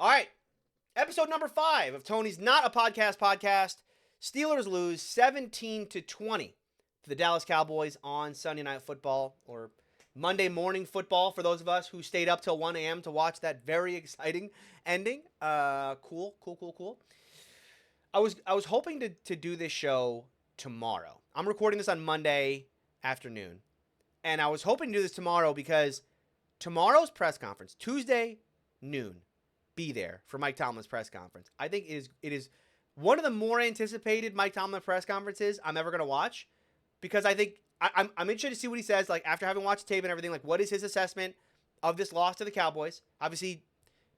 All right. Episode number 5 of Tony's Not a Podcast. Steelers lose 17-20 to the Dallas Cowboys on Sunday Night Football, or Monday morning football for those of us who stayed up till 1 a.m. to watch that very exciting ending. Cool. I was hoping to do this show tomorrow. I'm recording this on Monday afternoon, and I was hoping to do this tomorrow because tomorrow's press conference, Tuesday noon, be there for Mike Tomlin's press conference. I think it is one of the more anticipated Mike Tomlin press conferences I'm ever going to watch, because I think I'm interested to see what he says, like, after having watched the tape and everything. Like, what is his assessment of this loss to the Cowboys? Obviously,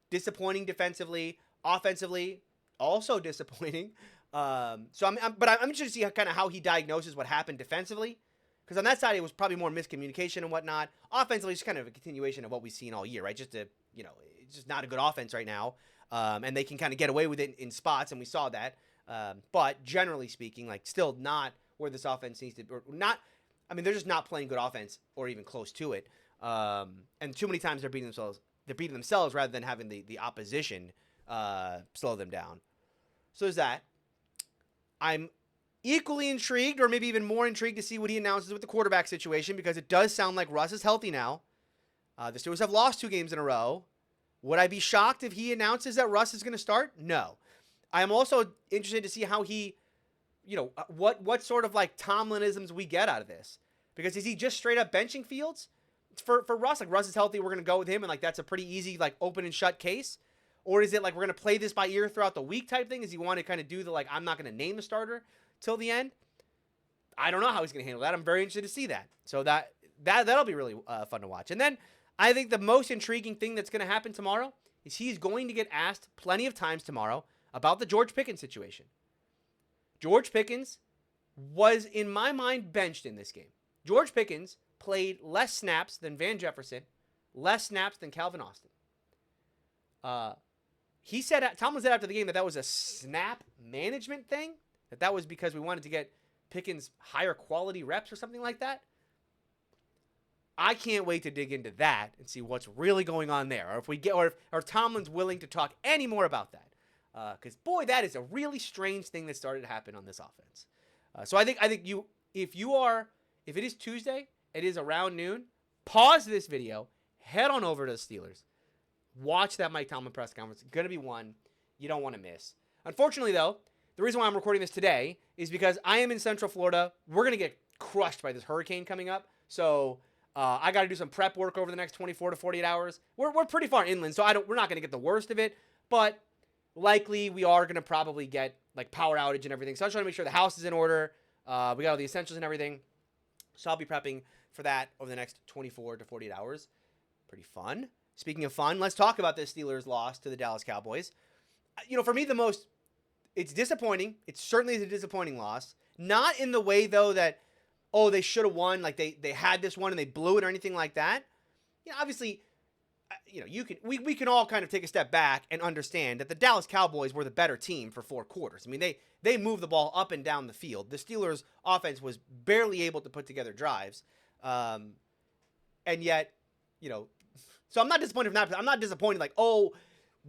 disappointing defensively, offensively, also disappointing. But I'm interested to see how he diagnoses what happened defensively, because on that side it was probably more miscommunication and whatnot. Offensively, it's kind of a continuation of what we've seen all year, right? It's just not a good offense right now, and they can kind of get away with it in spots, and we saw that. But generally speaking, like, still not where this offense needs to be, or not. I mean, they're just not playing good offense or even close to it. And too many times they're beating themselves rather than having the opposition slow them down. So there's that. I'm equally intrigued, or maybe even more intrigued, to see what he announces with the quarterback situation, because it does sound like Russ is healthy now. The Steelers have lost 2 games in a row. Would I be shocked if he announces that Russ is going to start? No. I am also interested to see how he, what sort of like Tomlinisms we get out of this. Because is he just straight up benching Fields for Russ? Like, Russ is healthy, we're going to go with him, and like that's a pretty easy, like, open and shut case. Or is it like we're going to play this by ear throughout the week type thing? Does he want to kind of do the, like, I'm not going to name the starter till the end? I don't know how he's going to handle that. I'm very interested to see that. So that'll be really fun to watch. And then I think the most intriguing thing that's going to happen tomorrow is he's going to get asked plenty of times tomorrow about the George Pickens situation. George Pickens was, in my mind, benched in this game. George Pickens played less snaps than Van Jefferson, less snaps than Calvin Austin. Tomlin said after the game that was a snap management thing, that was because we wanted to get Pickens higher quality reps or something like that. I can't wait to dig into that and see what's really going on there, or if Tomlin's willing to talk any more about that, because boy, that is a really strange thing that started to happen on this offense. So I think if it is Tuesday, it is around noon. Pause this video, head on over to the Steelers, watch that Mike Tomlin press conference. It's gonna be one you don't want to miss. Unfortunately, though, the reason why I'm recording this today is because I am in Central Florida. We're gonna get crushed by this hurricane coming up, so I got to do some prep work over the next 24 to 48 hours. We're pretty far inland, so we're not going to get the worst of it, but likely we are going to probably get like power outage and everything. So I just want to make sure the house is in order. We got all the essentials and everything. So I'll be prepping for that over the next 24 to 48 hours. Pretty fun. Speaking of fun, let's talk about this Steelers loss to the Dallas Cowboys. For me, it's disappointing. It certainly is a disappointing loss. Not in the way, though, that, oh, they should have won, like they had this one and they blew it or anything like that. Obviously, we can all kind of take a step back and understand that the Dallas Cowboys were the better team for 4 quarters. I mean, they moved the ball up and down the field. The Steelers' offense was barely able to put together drives, and yet, so I'm not disappointed. I'm not disappointed. Like, oh,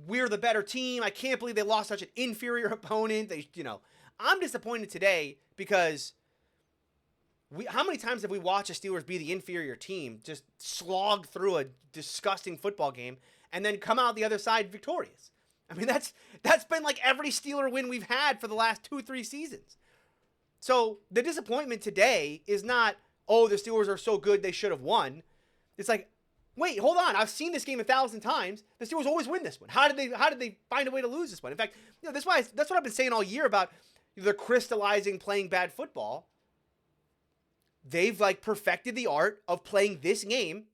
we're the better team. I can't believe they lost such an inferior opponent. I'm disappointed today because how many times have we watched the Steelers be the inferior team, just slog through a disgusting football game, and then come out the other side victorious? I mean, that's been like every Steeler win we've had for the last 2-3 seasons. So the disappointment today is not, oh, the Steelers are so good they should have won. It's like, wait, hold on. I've seen this game 1,000 times. The Steelers always win this one. How did they find a way to lose this one? In fact, that's what I've been saying all year about they're crystallizing playing bad football. They've perfected the art of playing this game.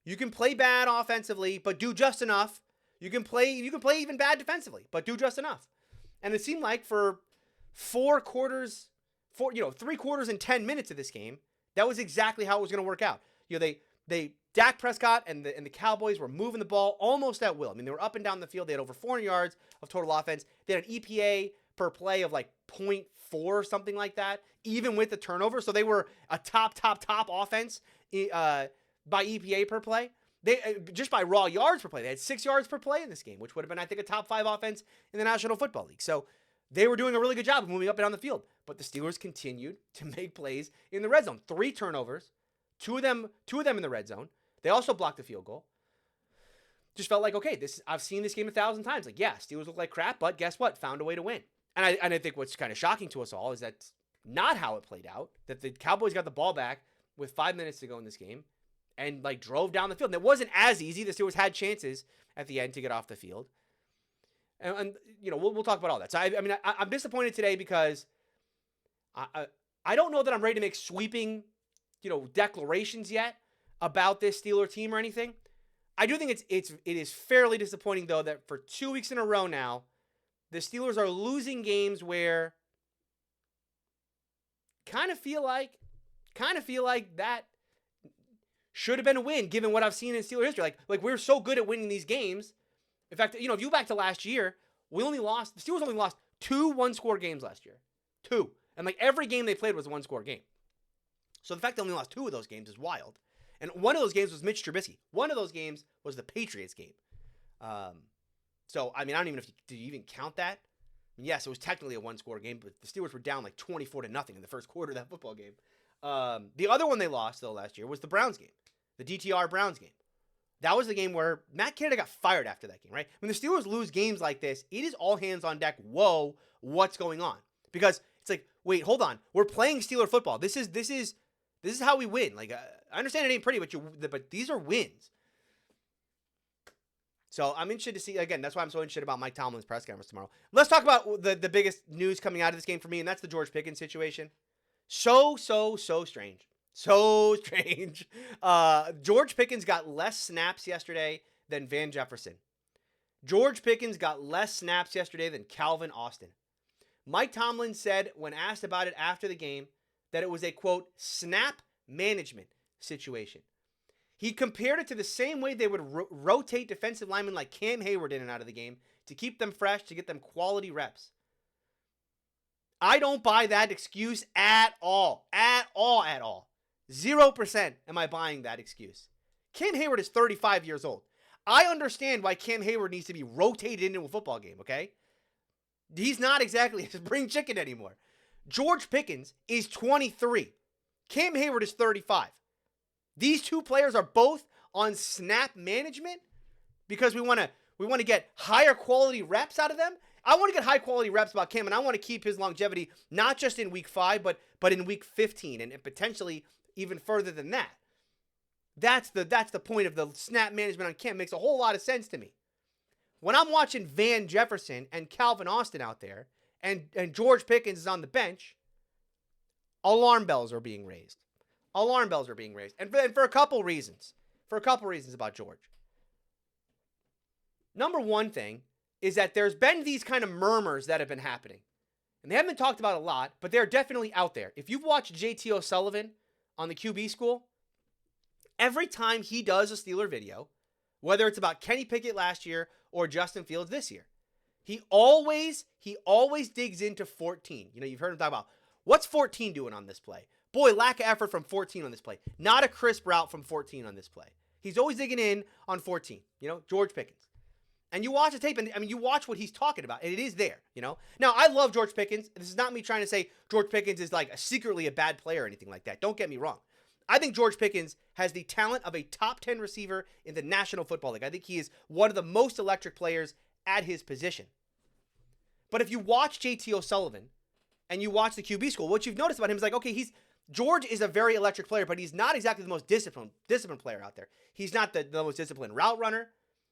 You can play bad offensively, but do just enough. You can play even bad defensively, but do just enough. And it seemed like for 3 quarters and 10 minutes of this game, that was exactly how it was going to work out. Dak Prescott and the Cowboys were moving the ball almost at will. I mean, they were up and down the field. They had over 400 yards of total offense. They had an EPA per play of 0.4, something like that, even with the turnover. So they were a top offense by EPA per play. They just by raw yards per play, they had 6 yards per play in this game, which would have been, I think, a top 5 offense in the National Football League. So they were doing a really good job of moving up and down the field. But the Steelers continued to make plays in the red zone. 3 turnovers, two of them in the red zone. They also blocked the field goal. Just felt like, okay, I've seen this game 1,000 times. Like, yeah, Steelers look like crap, but guess what? Found a way to win. And I think what's kind of shocking to us all is that's not how it played out. That the Cowboys got the ball back with 5 minutes to go in this game and like drove down the field. And it wasn't as easy. The Steelers had chances at the end to get off the field. And you know, we'll talk about all that. So I'm disappointed today because I don't know that I'm ready to make sweeping, you know, declarations yet about this Steeler team or anything. I do think it is fairly disappointing though that for 2 weeks in a row now, the Steelers are losing games where kind of feel like that should have been a win given what I've seen in Steelers history. Like we're so good at winning these games. In fact, you know, if you go back to last year, the Steelers only lost 2 one-score games last year. 2. And like every game they played was a one-score game. So the fact they only lost 2 of those games is wild. And one of those games was Mitch Trubisky. One of those games was the Patriots game. So, I mean, I don't even know if did you even count that? Yes, it was technically a one-score game, but the Steelers were down like 24-0 in the first quarter of that football game. The other one they lost, though, last year was the Browns game. The DTR Browns game. That was the game where Matt Canada got fired after that game, right? When the Steelers lose games like this, it is all hands on deck. Whoa, what's going on? Because it's like, wait, hold on. We're playing Steeler football. This is how we win. Like, I understand it ain't pretty, but these are wins. So I'm interested to see, again, that's why I'm so interested about Mike Tomlin's press conference tomorrow. Let's talk about the biggest news coming out of this game for me, and that's the George Pickens situation. So strange. So strange. George Pickens got less snaps yesterday than Van Jefferson. George Pickens got less snaps yesterday than Calvin Austin. Mike Tomlin said when asked about it after the game that it was a, quote, snap management situation. He compared it to the same way they would rotate defensive linemen like Cam Hayward in and out of the game to keep them fresh, to get them quality reps. I don't buy that excuse at all. At all. 0% am I buying that excuse. Cam Hayward is 35 years old. I understand why Cam Hayward needs to be rotated into a football game, okay? He's not exactly a spring chicken anymore. George Pickens is 23. Cam Hayward is 35. These two players are both on snap management because we want to get higher quality reps out of them. I want to get high quality reps about Cam, and I want to keep his longevity not just in week 5, but in week 15 and potentially even further than that. That's the point of the snap management on Cam. Makes a whole lot of sense to me. When I'm watching Van Jefferson and Calvin Austin out there, and George Pickens is on the bench, alarm bells are being raised. Alarm bells are being raised. And for a couple reasons. For a couple reasons about George. Number one thing is that there's been these kind of murmurs that have been happening. And they haven't been talked about a lot, but they're definitely out there. If you've watched JT O'Sullivan on the QB school, every time he does a Steeler video, whether it's about Kenny Pickett last year or Justin Fields this year, he always digs into 14. You know, you've heard him talk about, what's 14 doing on this play? Boy, lack of effort from 14 on this play. Not a crisp route from 14 on this play. He's always digging in on 14. You know, George Pickens. And you watch the tape, and I mean, you watch what he's talking about, and it is there, you know? Now, I love George Pickens. This is not me trying to say George Pickens is like secretly a bad player or anything like that. Don't get me wrong. I think George Pickens has the talent of a top 10 receiver in the National Football League. I think he is one of the most electric players at his position. But if you watch JT O'Sullivan and you watch the QB school, what you've noticed about him is like, okay, George is a very electric player, but he's not exactly the most disciplined player out there. He's not the most disciplined route runner.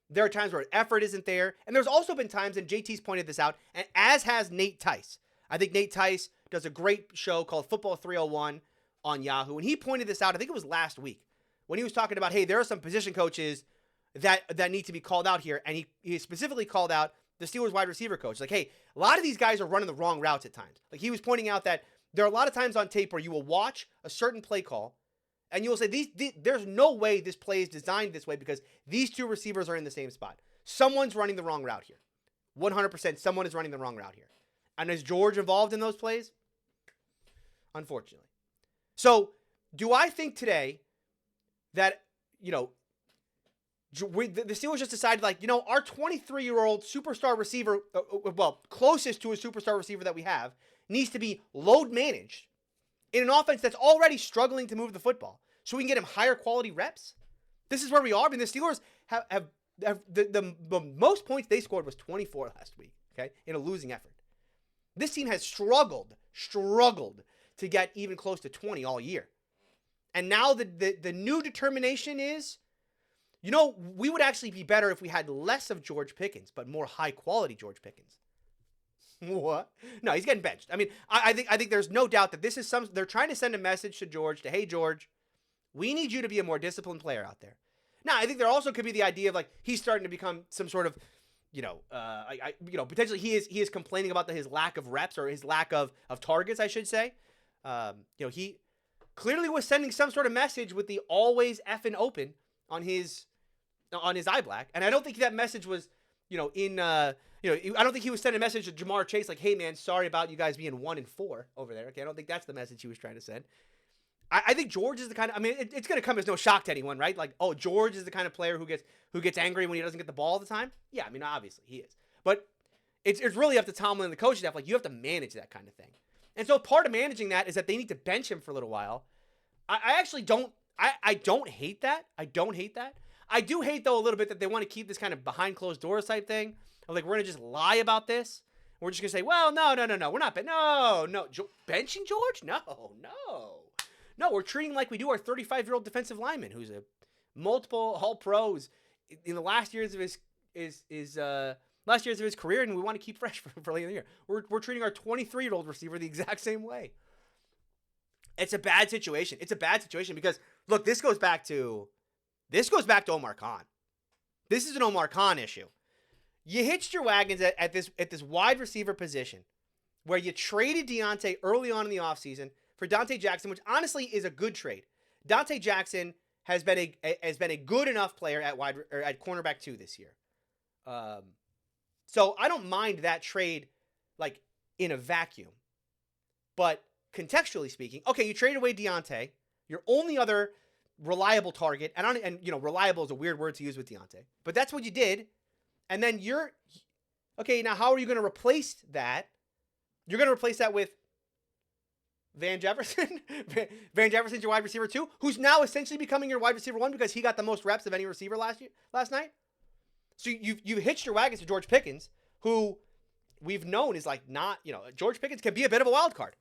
There are times where effort isn't there. And there's also been times, and JT's pointed this out, and as has Nate Tice. I think Nate Tice does a great show called Football 301 on Yahoo, and he pointed this out, I think it was last week, when he was talking about, hey, there are some position coaches that need to be called out here, and he specifically called out the Steelers wide receiver coach. Like, hey, a lot of these guys are running the wrong routes at times. Like, he was pointing out that there are a lot of times on tape where you will watch a certain play call, and you will say, there's no way this play is designed this way because these two receivers are in the same spot. Someone's running the wrong route here. 100% someone is running the wrong route here. And is George involved in those plays? Unfortunately. So, do I think today that, you know, The Steelers just decided, like, our 23-year-old superstar receiver, closest to a superstar receiver that we have, needs to be load managed in an offense that's already struggling to move the football, so we can get him higher quality reps. This is where we are. I mean, the Steelers have the most points they scored was 24 last week, okay, in a losing effort. This team has struggled to get even close to 20 all year. And now the new determination is, we would actually be better if we had less of George Pickens, but more high-quality George Pickens. What? No, he's getting benched. I mean, I think there's no doubt that this is they're trying to send a message to George hey, George, we need you to be a more disciplined player out there. Now, I think there also could be the idea of, like, he's starting to become some sort of, potentially he is complaining about his lack of reps or his lack of targets, I should say. He clearly was sending some sort of message with the always effing open on his eye black. And I don't think that message was, I don't think he was sending a message to Jamar Chase like, hey, man, sorry about you guys being 1-4 over there. Okay, I don't think that's the message he was trying to send. I think George is the kind of, it's going to come as no shock to anyone, right? Like, oh, George is the kind of player who gets angry when he doesn't get the ball all the time. Yeah, I mean, obviously he is. But it's really up to Tomlin and the coaching staff. Like, you have to manage that kind of thing. And so part of managing that is that they need to bench him for a little while. I actually don't, I don't hate that. I don't hate that. I do hate, though, a little bit that they want to keep this kind of behind closed doors type thing. Of like, we're going to just lie about this. We're just going to say, well, no. We're not, benching George? No, we're treating him like we do our 35-year-old defensive lineman who's a multiple All-Pros in the last years of his career, and we want to keep fresh for later in the year. We're treating our 23-year-old receiver the exact same way. It's a bad situation. Because, look, this goes back to Omar Khan. This is an Omar Khan issue. You hitched your wagons at this wide receiver position where you traded Deontay early on in the offseason for Dante Jackson, which honestly is a good trade. Dante Jackson has been a good enough player at cornerback 2 this year. So I don't mind that trade, like, in a vacuum. But contextually speaking, okay, you traded away Deontay, your only other reliable target, and reliable is a weird word to use with Deontay, but that's what you did. And then now how are you going to replace that? You're going to replace that with Van Jefferson. Van Jefferson's your wide receiver 2, who's now essentially becoming your wide receiver 1 because he got the most reps of any receiver last night. So you hitched your wagons to George Pickens, who we've known is like not, George Pickens can be a bit of a wild card.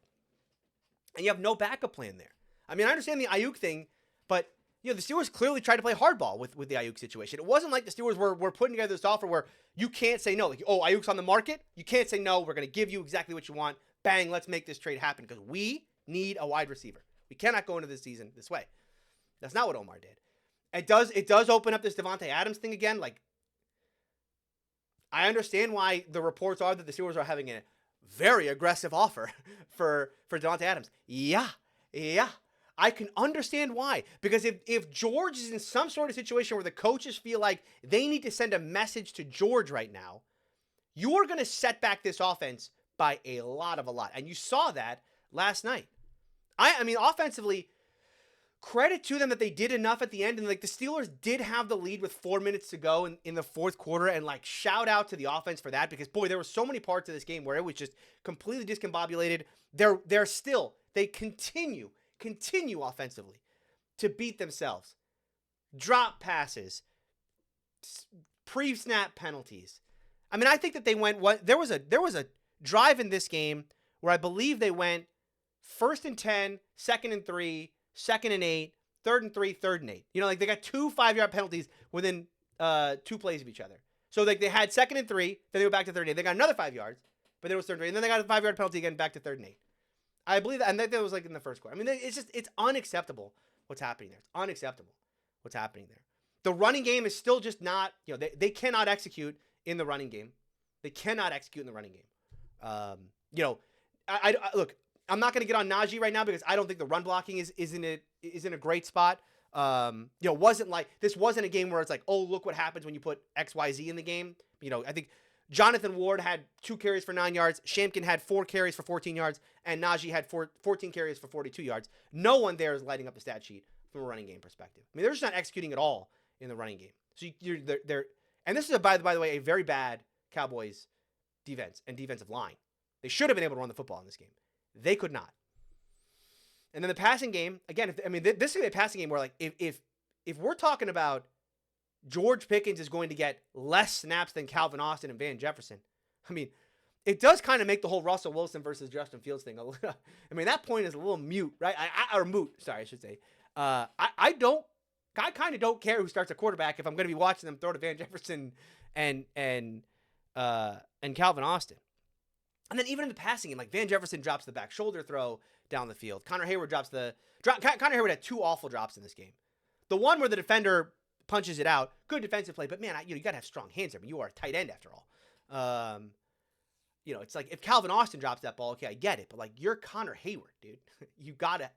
And you have no backup plan there. I mean, I understand the Ayuk thing, but the Steelers clearly tried to play hardball with the Ayuk situation. It wasn't like the Steelers were putting together this offer where you can't say no. Like, oh, Ayuk's on the market. You can't say no. We're going to give you exactly what you want. Bang, let's make this trade happen because we need a wide receiver. We cannot go into this season this way. That's not what Omar did. It does open up this Devontae Adams thing again. Like, I understand why the reports are that the Steelers are having a very aggressive offer for Devontae Adams. Yeah. I can understand why. Because if George is in some sort of situation where the coaches feel like they need to send a message to George right now, you are going to set back this offense by a lot. And you saw that last night. I mean, offensively, credit to them that they did enough at the end. And, like, the Steelers did have the lead with 4 minutes to go in the fourth quarter. And, like, shout out to the offense for that. Because, boy, there were so many parts of this game where it was just completely discombobulated. They continue offensively to beat themselves. Drop passes, pre-snap penalties. I mean, I think that they went there was a drive in this game where I believe they went 1st and 10, 2nd and 3, 2nd and 8, 3rd and 3, 3rd and 8. Like, they got 2 5-yard penalties within 2 plays of each other. So, like, they had 2nd and 3, then they went back to 3rd and 8. They got another 5 yards, but there was 3rd and 3, and then they got a 5-yard penalty again back to 3rd and 8. I believe that, and that was like in the first quarter. I mean, it's unacceptable what's happening there. It's unacceptable what's happening there. The running game is still just not, they cannot execute in the running game. Look, I'm not going to get on Najee right now because I don't think the run blocking is in a great spot. This wasn't a game where it's like, oh, look what happens when you put XYZ in the game. I think Jonathan Ward had 2 carries for 9 yards. Shampkin had 4 carries for 14 yards. And Najee had 14 carries for 42 yards. No one there is lighting up the stat sheet from a running game perspective. I mean, they're just not executing at all in the running game. So they're and this is by the way a very bad Cowboys defense and defensive line. They should have been able to run the football in this game. They could not. And then the passing game again. This is a passing game where like if we're talking about George Pickens is going to get less snaps than Calvin Austin and Van Jefferson. I mean, it does kind of make the whole Russell Wilson versus Justin Fields thing a little. I mean, that point is a little mute, right? Or moot. Sorry, I should say. I kind of don't care who starts a quarterback if I'm going to be watching them throw to Van Jefferson and Calvin Austin. And then even in the passing game, like Van Jefferson drops the back shoulder throw down the field. Connor Hayward Connor Hayward had 2 awful drops in this game. The one where the defender punches it out, good defensive play, but man, you got to have strong hands. I mean, you are a tight end after all. It's like if Calvin Austin drops that ball, okay, I get it, but like you're Connor Hayward, dude. you gotta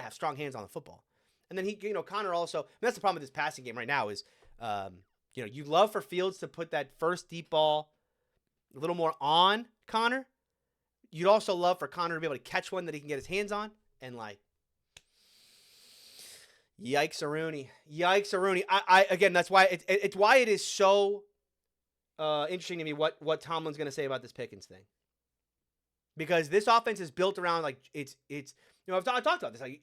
have strong hands on the football. And then Connor also, and that's the problem with this passing game right now is, you love for Fields to put that first deep ball a little more on Connor. You'd also love for Connor to be able to catch one that he can get his hands on, and like, yikes-a-rooney. I again, that's why it's why it is so interesting to me what Tomlin's going to say about this Pickens thing, because this offense is built around like it's I've talked about this, like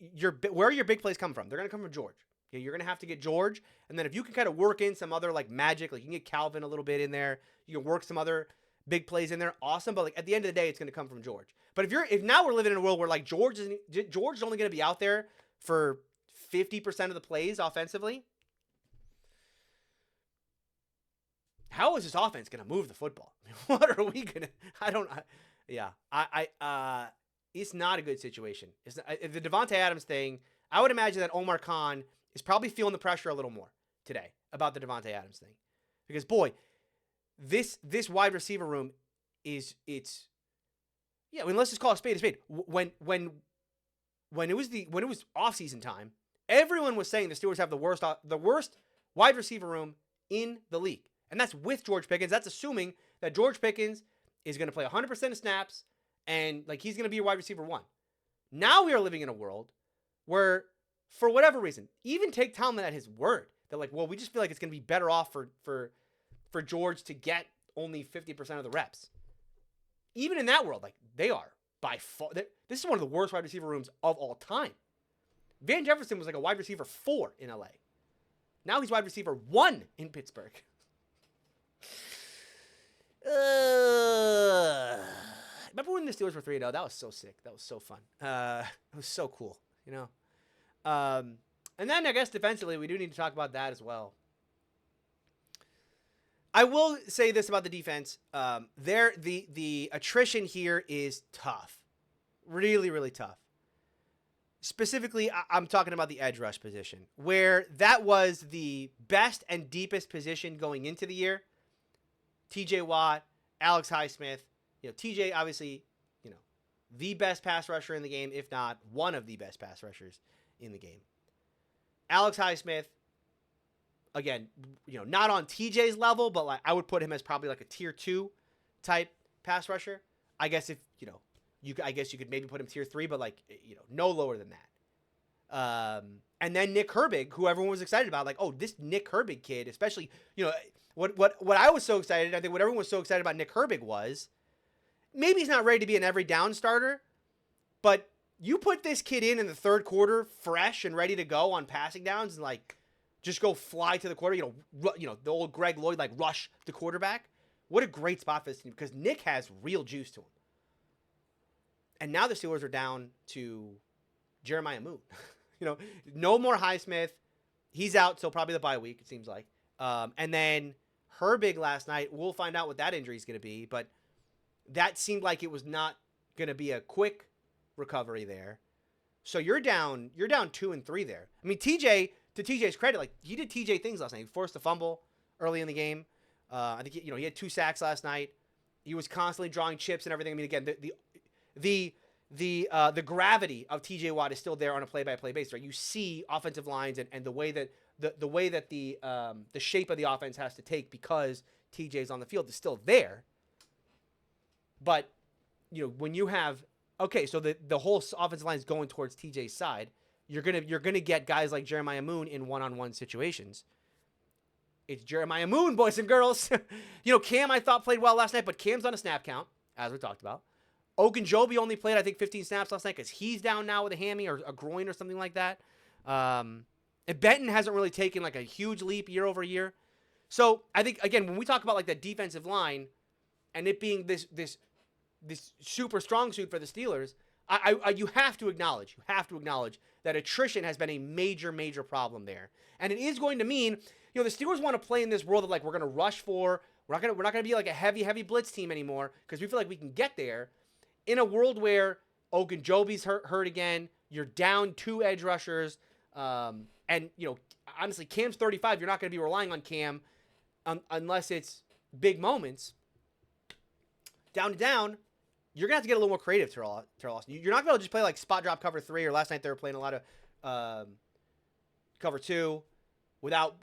where are your big plays coming from? They're going to come from George. You're going to have to get George, and then if you can kind of work in some other like magic, like you can get Calvin a little bit in there, you can work some other big plays in there, awesome. But like at the end of the day, it's going to come from George. But if now we're living in a world where like George is only going to be out there for 50% of the plays offensively, how is this offense going to move the football? What are we going to? It's not a good situation. It's not, the Devontae Adams thing. I would imagine that Omar Khan is probably feeling the pressure a little more today about the Devontae Adams thing, because boy, this wide receiver room let's just call a spade a spade. When it was off-season time, everyone was saying the Steelers have the worst wide receiver room in the league. And that's with George Pickens. That's assuming that George Pickens is going to play 100% of snaps and like he's going to be a wide receiver 1. Now we are living in a world where, for whatever reason, even take Tomlin at his word, that like, well, we just feel like it's going to be better off for George to get only 50% of the reps. Even in that world, like they are by far, this is one of the worst wide receiver rooms of all time. Van Jefferson was like a wide receiver 4 in LA. Now he's wide receiver 1 in Pittsburgh. Remember when the Steelers were 3-0? That was so sick. That was so fun. It was so cool, And then I guess defensively, we do need to talk about that as well. I will say this about the defense. The attrition here is tough. Really, really tough. Specifically, I'm talking about the edge rush position, where that was the best and deepest position going into the year. TJ Watt, Alex Highsmith, TJ obviously, the best pass rusher in the game, if not one of the best pass rushers in the game. Alex Highsmith, again, not on TJ's level, but like I would put him as probably like a tier 2 type pass rusher. I guess if, I guess you could maybe put him tier 3, but like, no lower than that. And then Nick Herbig, who everyone was excited about, like, oh, this Nick Herbig kid, especially, what I was so excited, I think what everyone was so excited about Nick Herbig was, maybe he's not ready to be an every down starter, but you put this kid in the third quarter fresh and ready to go on passing downs and like just go fly to the quarter, the old Greg Lloyd, like rush the quarterback. What a great spot for this team, because Nick has real juice to him. And now the Steelers are down to Jeremiah Moon. No more Highsmith. He's out till probably the bye week, it seems like. And then Herbig last night, we'll find out what that injury is going to be, but that seemed like it was not going to be a quick recovery there. So you're down 2 and 3 there. I mean, TJ, to TJ's credit, like he did TJ things last night. He forced a fumble early in the game. I think he had 2 sacks last night. He was constantly drawing chips and everything. I mean, again, the gravity of TJ Watt is still there on a play-by-play basis, right? You see offensive lines and the way that the shape of the offense has to take because TJ's on the field is still there. But when you have so the whole offensive line is going towards TJ's side, you're gonna get guys like Jeremiah Moon in one-on-one situations. It's Jeremiah Moon, boys and girls. Cam I thought played well last night, but Cam's on a snap count, as we talked about. Ogunjobi only played, I think, 15 snaps last night because he's down now with a hammy or a groin or something like that. And Benton hasn't really taken like a huge leap year over year. So I think, again, when we talk about like that defensive line and it being this super strong suit for the Steelers, you have to acknowledge that attrition has been a major problem there. And it is going to mean, the Steelers want to play in this world of like, we're going to rush for, we're not going to be like a heavy blitz team anymore because we feel like we can get there in a world where Ogunjobi's hurt again. You're down 2 edge rushers. And, honestly, Cam's 35. You're not going to be relying on Cam unless it's big moments. Down to down, you're going to have to get a little more creative, Terrell Austin. You're not going to just play like spot drop cover 3, or last night they were playing a lot of cover 2 without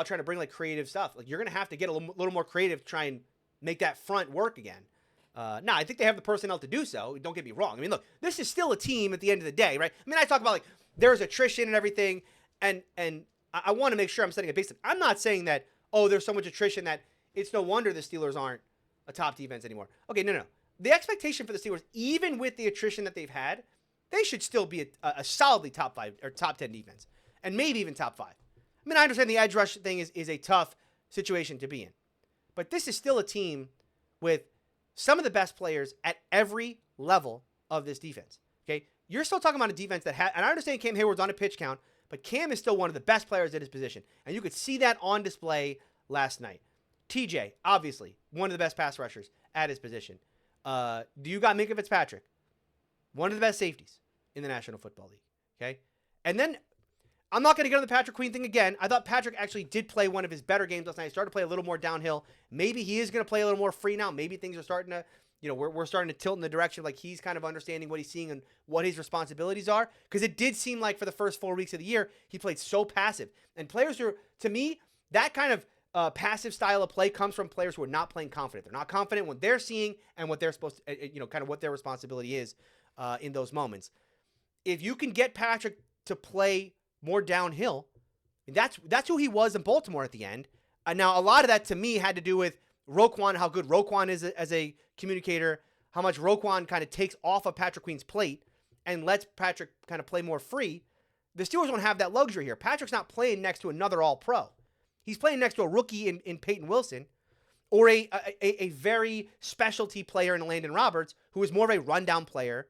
trying to bring like creative stuff. Like, you're going to have to get a little more creative to try and make that front work again. Now, I think they have the personnel to do so. Don't get me wrong. I mean, look, this is still a team at the end of the day, right? I mean, I talk about like there's attrition and everything, and I want to make sure I'm setting a baseline. I'm not saying that, there's so much attrition that it's no wonder the Steelers aren't a top defense anymore. Okay, no. The expectation for the Steelers, even with the attrition that they've had, they should still be a solidly top 5 or top 10 defense, and maybe even top 5. I mean, I understand the edge rush thing is a tough situation to be in, but this is still a team with some of the best players at every level of this defense. Okay, you're still talking about a defense that and I understand Cam Hayward's on a pitch count, but Cam is still one of the best players at his position, and you could see that on display last night. TJ, obviously, one of the best pass rushers at his position. Do you got Minkah Fitzpatrick, one of the best safeties in the National Football League. Okay, and then I'm not going to get on the Patrick Queen thing again. I thought Patrick actually did play one of his better games last night. He started to play a little more downhill. Maybe he is going to play a little more free now. Maybe things are starting to, we're starting to tilt in the direction of like he's kind of understanding what he's seeing and what his responsibilities are. Because it did seem like for the first 4 weeks of the year, he played so passive. And players who are, to me, that kind of passive style of play comes from players who are not playing confident. They're not confident when they're seeing and what they're supposed to, kind of what their responsibility is in those moments. If you can get Patrick to play more downhill, that's who he was in Baltimore at the end. Now, a lot of that to me had to do with Roquan, how good Roquan is as a communicator, how much Roquan kind of takes off of Patrick Queen's plate and lets Patrick kind of play more free. The Steelers don't have that luxury here. Patrick's not playing next to another all-pro. He's playing next to a rookie in Peyton Wilson or a very specialty player in Landon Roberts, who is more of a rundown player.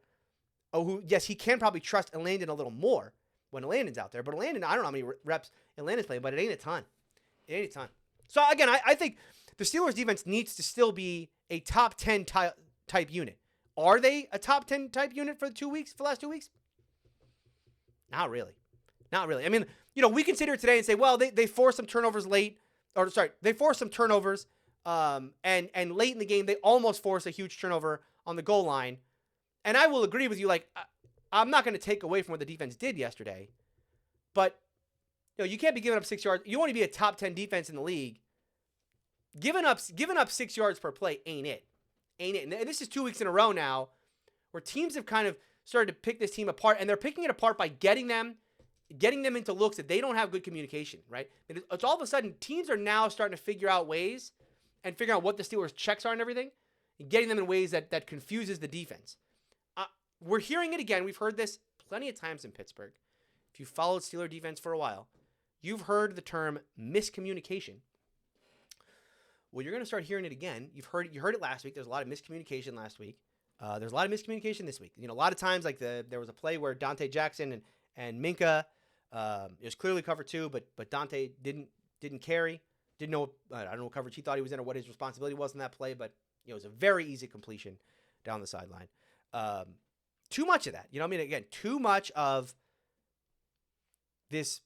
Who, yes, he can probably trust Landon a little more when Landon's out there. But Landon, I don't know how many reps Landon's playing, but it ain't a ton. So, again, I think the Steelers' defense needs to still be a top 10 type unit. Are they a top 10 type unit for the last 2 weeks? Not really. I mean, we can sit here today and say, well, they forced some turnovers they forced some turnovers, and late in the game, they almost forced a huge turnover on the goal line. And I will agree with you, like, I'm not going to take away from what the defense did yesterday, but you can't be giving up 6 yards. You want to be a top 10 defense in the league. Giving up 6 yards per play ain't it. And this is 2 weeks in a row now where teams have kind of started to pick this team apart, and they're picking it apart by getting them into looks that they don't have good communication, right? It's all of a sudden teams are now starting to figure out ways and figure out what the Steelers' checks are and everything, and getting them in ways that confuses the defense. We're hearing it again. We've heard this plenty of times in Pittsburgh. If you followed Steeler defense for a while, you've heard the term miscommunication. Well, you're going to start hearing it again. You heard it last week. There's a lot of miscommunication last week. There's a lot of miscommunication this week. A lot of times, like there was a play where Dante Jackson and Minkah, it was clearly cover 2, but Dante didn't carry. Didn't know. I don't know what coverage he thought he was in or what his responsibility was in that play, but it was a very easy completion down the sideline. Too much of that. Again, too much of this.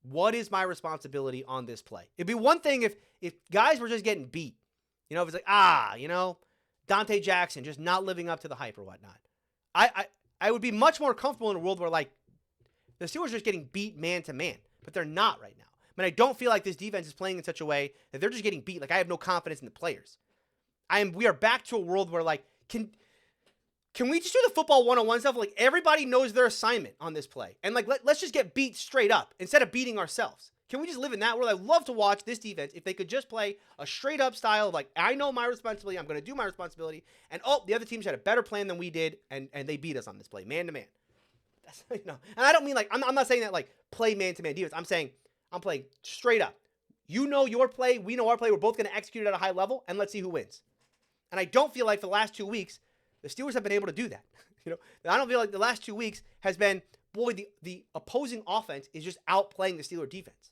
What is my responsibility on this play? It'd be one thing if guys were just getting beat. If it's like, Dante Jackson just not living up to the hype or whatnot. I would be much more comfortable in a world where, like, the Steelers are just getting beat man to man, but they're not right now. I mean, I don't feel like this defense is playing in such a way that they're just getting beat. Like, I have no confidence in the players. We are back to a world where, like, Can we just do the football 101 stuff? Like, everybody knows their assignment on this play. And, like, let's just get beat straight up instead of beating ourselves. Can we just live in that world? I'd love to watch this defense if they could just play a straight up style of, like, I know my responsibility. I'm going to do my responsibility. And, the other teams had a better plan than we did, and they beat us on this play, man to man. That's, and I don't mean, like, I'm not saying that, like, play man to man defense. I'm saying I'm playing straight up. You know your play. We know our play. We're both going to execute it at a high level, and let's see who wins. And I don't feel like for the last 2 weeks, the Steelers have been able to do that. I don't feel like the last 2 weeks has been, boy, the opposing offense is just outplaying the Steeler defense.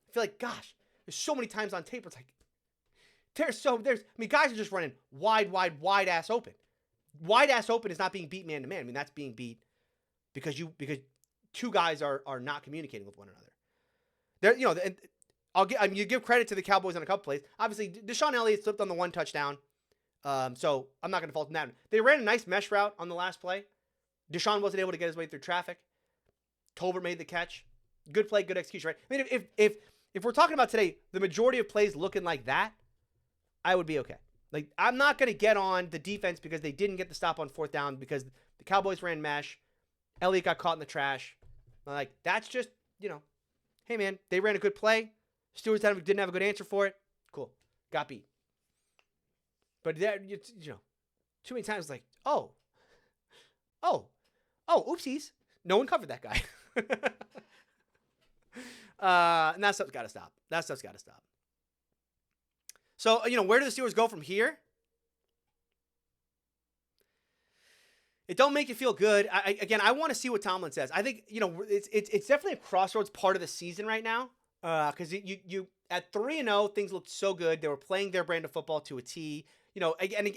I feel like, gosh, there's so many times on tape where it's like, guys are just running wide ass open. Wide ass open is not being beat man to man. I mean, that's being beat because two guys are not communicating with one another. You give credit to the Cowboys on a couple plays. Obviously, Deshaun Elliott slipped on the one touchdown. So I'm not going to fault them that. They ran a nice mesh route on the last play. Deshaun wasn't able to get his way through traffic. Tolbert made the catch. Good play, good execution, right? I mean, if we're talking about today, the majority of plays looking like that, I would be okay. Like, I'm not going to get on the defense because they didn't get the stop on fourth down because the Cowboys ran mesh. Elliott got caught in the trash. Like, that's just, hey, man, they ran a good play. Steelers didn't have a good answer for it. Cool. Got beat. But, too many times, like, oopsies. No one covered that guy. And that stuff's got to stop. So, where do the Steelers go from here? It don't make you feel good. I want to see what Tomlin says. I think, it's definitely a crossroads part of the season right now. Because you at 3-0, things looked so good. They were playing their brand of football to a T. Again,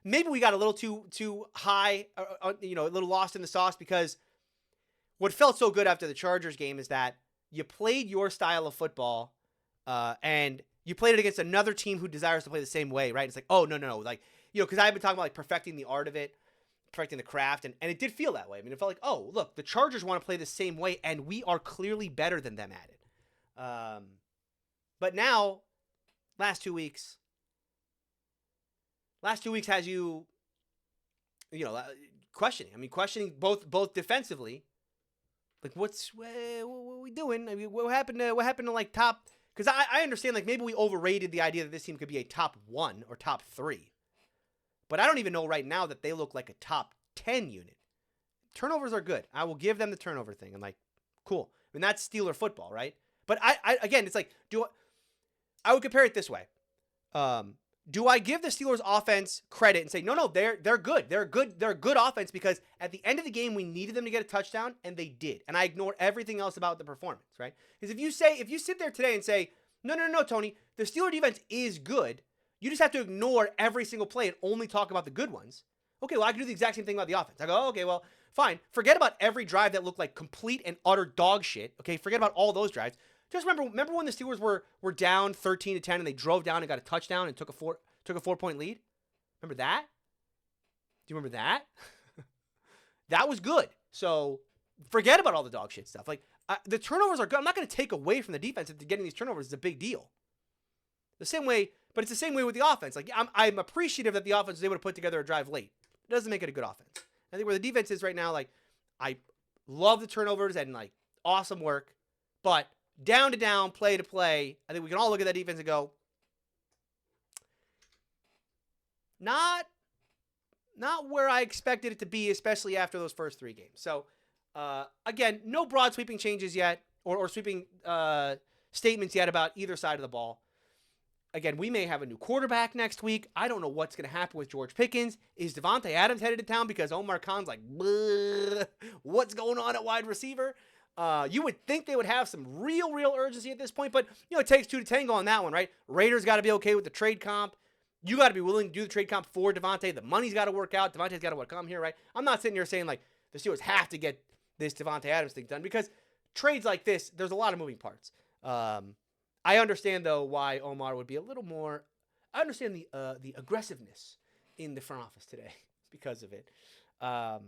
maybe we got a little too high, a little lost in the sauce because what felt so good after the Chargers game is that you played your style of football, and you played it against another team who desires to play the same way, right? It's like, oh, no. Like, because I've been talking about, like, perfecting the art of it, perfecting the craft, and it did feel that way. I mean, it felt like, oh, look, the Chargers want to play the same way, and we are clearly better than them at it. But now, last 2 weeks has you questioning. I mean, questioning both defensively. Like, what are we doing? I mean, what happened to like top? Because I understand, like, maybe we overrated the idea that this team could be a top 1 or top 3. But I don't even know right now that they look like a top 10 unit. Turnovers are good. I will give them the turnover thing. I'm like, cool. I mean, that's Steeler football, right? But again, it's like, I would compare it this way. Do I give the Steelers offense credit and say, no, they're good. They're a good offense because at the end of the game, we needed them to get a touchdown, and they did. And I ignore everything else about the performance, right? Because if you sit there today and say, no, Tony, the Steeler defense is good, you just have to ignore every single play and only talk about the good ones. Okay, well, I can do the exact same thing about the offense. I go, okay, well, fine. Forget about every drive that looked like complete and utter dog shit. Okay, forget about all those drives. Just remember when the Steelers were down 13-10 and they drove down and got a touchdown and took a 4-point lead? Remember that? Do you remember that? That was good. So forget about all the dog shit stuff. Like, the turnovers are good. I'm not going to take away from the defense if getting these turnovers is a big deal. The same way, but it's the same way with the offense. Like, I'm appreciative that the offense was able to put together a drive late. It doesn't make it a good offense. I think where the defense is right now, like, I love the turnovers and, like, awesome work, but down to down, play to play, I think we can all look at that defense and go, not where I expected it to be, especially after those first 3 games. So, again, no broad sweeping changes yet or sweeping statements yet about either side of the ball. Again, we may have a new quarterback next week. I don't know what's going to happen with George Pickens. Is Devontae Adams headed to town because Omar Khan's like, what's going on at wide receiver? You would think they would have some real urgency at this point, but, it takes 2 to tango on that one, right? Raiders got to be okay with the trade comp. You got to be willing to do the trade comp for Devontae. The money's got to work out. Devontae's got to come here, right? I'm not sitting here saying, like, the Steelers have to get this Devontae Adams thing done because trades like this, there's a lot of moving parts. I understand, though, why Omar would be a little more. I understand the aggressiveness in the front office today because of it. All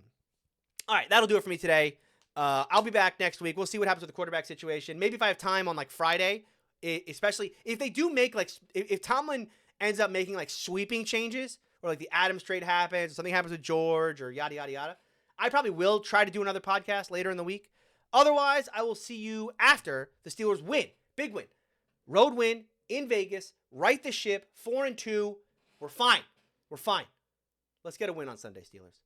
right, that'll do it for me today. I'll be back next week. We'll see what happens with the quarterback situation. Maybe if I have time on, like, Friday, especially if they do make, like, if Tomlin ends up making, like, sweeping changes or like the Adams trade happens, or something happens with George, or yada, yada, yada, I probably will try to do another podcast later in the week. Otherwise, I will see you after the Steelers win. Big win. Road win in Vegas. Right the ship. 4-2. We're fine. We're fine. Let's get a win on Sunday, Steelers.